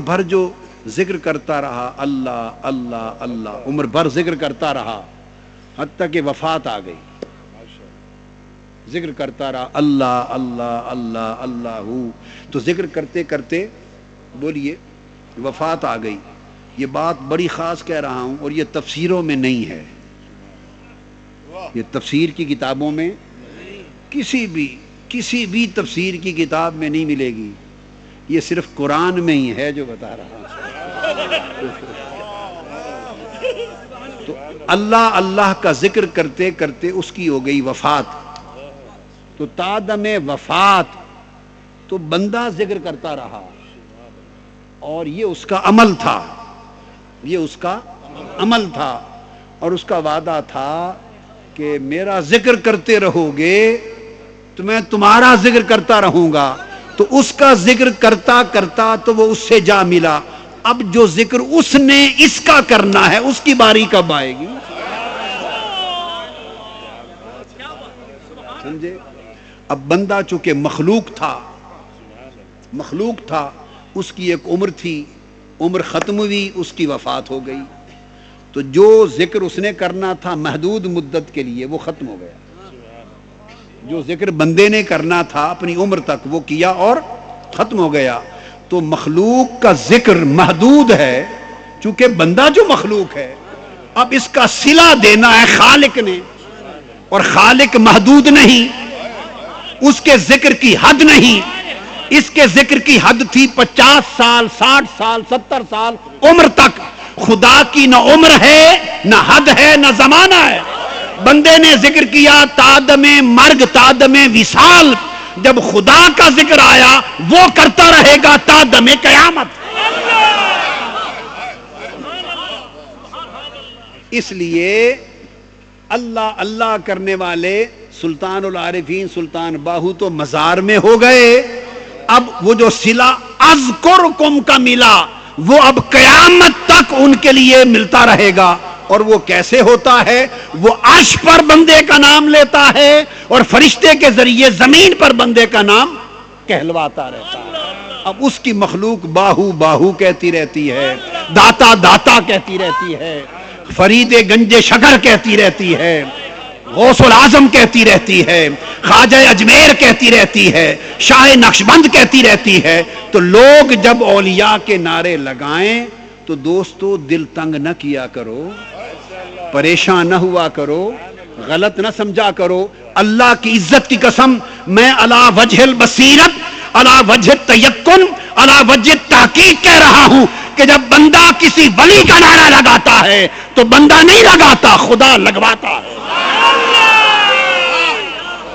भर जो जिक्र करता रहा, अल्लाह अल्लाह अल्लाह, उम्र भर जिक्र करता रहा, हत्ता कि वफात आ गई। जिक्र करता रहा, अल्लाह अल्लाह अल्लाह अल्लाहू। तो जिक्र करते करते बोलिए वफात आ गई। ये बात बड़ी खास कह रहा हूं, और ये तफसीरों में नहीं है, ये तफसीर की किताबों में किसी भी तफसीर की किताब में नहीं मिलेगी। ये सिर्फ कुरान में ही है जो बता रहा हूं। तो अल्लाह अल्लाह का जिक्र करते करते उसकी हो गई वफात। तो तादम वफात तो बंदा जिक्र करता रहा, और ये उसका अमल था, ये उसका अमल था, और उसका वादा था कि मेरा जिक्र करते रहोगे तो मैं तुम्हारा जिक्र करता रहूंगा। तो उसका जिक्र करता करता तो वो उससे जा मिला। अब जो जिक्र उसने इसका करना है, उसकी बारी कब आएगी? समझे? अब बंदा चूंकि मखलूक था, उसकी एक उम्र थी, उम्र खत्म हुई, उसकी वफात हो गई। तो जो जिक्र उसने करना था महदूद मुद्दत के लिए, वो खत्म हो गया। जो जिक्र बंदे ने करना था अपनी उम्र तक, वो किया और खत्म हो गया। तो मखलूक का जिक्र महदूद है, चूंकि बंदा जो मखलूक है, अब इसका सिला देना है खालिक ने, और खालिक महदूद नहीं, उसके जिक्र की हद नहीं। इसके जिक्र की हद थी 50 साल, 60 साल, 70 साल उम्र तक। खुदा की न उम्र है, न हद है, न जमाना है। बंदे ने जिक्र किया तादमे मर्ग, तादमे विसाल। जब खुदा का जिक्र आया, वो करता रहेगा तादमे कयामत। इसलिए अल्लाह अल्लाह करने वाले सुल्तानुल आरिफीन सुल्तान बाहू तो मजार में हो गए। अब वो जो सिला अज़कुरकुम का मिला, वो अब कयामत तक उनके लिए मिलता रहेगा। और वो कैसे होता है? वो अर्श पर बंदे का नाम लेता है, और फरिश्ते के जरिए जमीन पर बंदे का नाम कहलवाता रहता है। अब उसकी मखलूक बाहू बाहू कहती रहती है, दाता दाता कहती रहती है, फरीदे गंजे शकर कहती रहती है, गौसुल आजम कहती रहती है, ख्वाजा अजमेर कहती रहती है, शाह नक्शबंद कहती रहती है। तो लोग जब औलिया के नारे लगाएं तो दोस्तों दिल तंग न किया करो, परेशान न हुआ करो, गलत न समझा करो। अल्लाह की इज्जत की कसम, मैं अला वजहिल बसीरत, अला वजह तयक्कुन, अला वजह तहकीक कह रहा हूं कि जब बंदा किसी वली का नारा लगाता है तो बंदा नहीं लगाता, खुदा लगवाता है।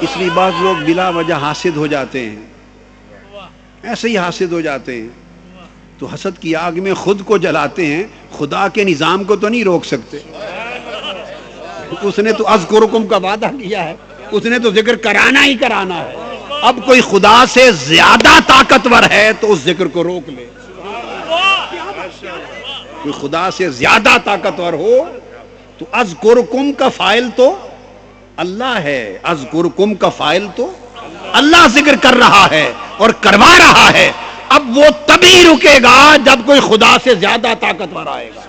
इसलिए बात लोग बिला वजह हासिद हो जाते हैं, ऐसे ही हासिद हो जाते हैं। तो हसद की आग में खुद को जलाते हैं, खुदा के निजाम को तो नहीं रोक सकते। उसने तो अज़कुरुकुम का वादा किया है, उसने तो जिक्र कराना ही कराना है। अब कोई खुदा से ज्यादा ताकतवर है तो उस जिक्र को रोक ले। कोई खुदा से ज्यादा ताकतवर हो तो अज़कुरुकुम का फाइल तो अल्लाह है, अज़कुरुकुम का फाइल तो अल्लाह जिक्र कर रहा है और करवा रहा है। अब वो तभी रुकेगा जब कोई खुदा से ज्यादा ताकतवर आएगा,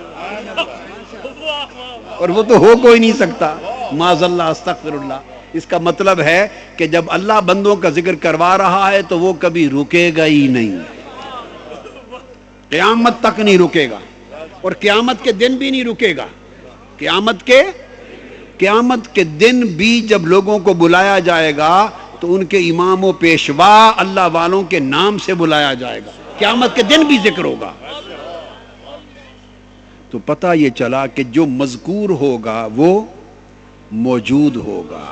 और वो तो हो कोई नहीं सकता। माज़ल्लाह अस्तग़फिरुल्लाह। इसका मतलब है कि जब अल्लाह बंदों का जिक्र करवा रहा है तो वो कभी रुकेगा ही नहीं, क़यामत तक नहीं रुकेगा, और क़यामत के दिन भी नहीं रुकेगा। क़यामत के दिन भी जब लोगों को बुलाया जाएगा तो उनके इमाम व पेशवा अल्लाह वालों के नाम से बुलाया जाएगा। क़यामत के दिन भी जिक्र होगा। तो पता ये चला कि जो मज़कूर होगा वो मौजूद होगा।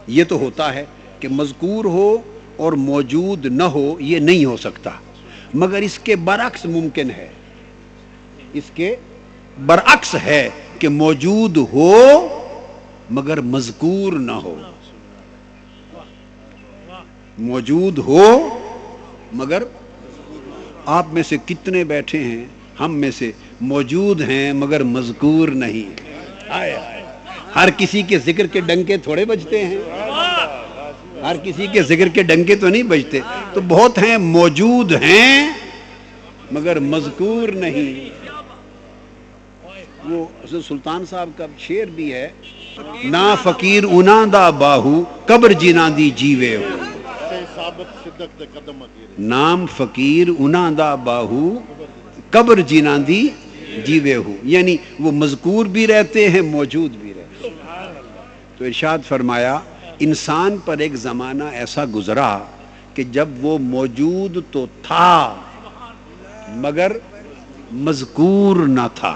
ये तो होता है कि मज़कूर हो और मौजूद न हो, ये नहीं हो सकता। मगर इसके बरअक्स मुमकिन है, इसके बरअक्स है कि मौजूद हो मगर मज़कूर न हो, मौजूद हो मगर। आप में से कितने बैठे हैं, हम में से मौजूद हैं मगर मज़कूर नहीं है। आए हर किसी के जिक्र के डंके थोड़े बजते हैं। ہر کسی کے ذکر کے ڈنکے تو نہیں بجتے، تو بہت ہیں موجود ہیں مگر مذکور نہیں۔ وہ حضرت سلطان صاحب کا شعر بھی ہے، نا فقیر انہاں دا باہو قبر جنہاں دی جیوے ہو، نام فقیر انہاں دا باہو قبر جنہاں دی جیوے ہو، یعنی وہ مذکور بھی رہتے ہیں موجود بھی رہتے ہیں۔ تو ارشاد فرمایا انسان پر ایک زمانہ ایسا گزرا کہ جب وہ موجود تو تھا مگر مذکور نہ تھا۔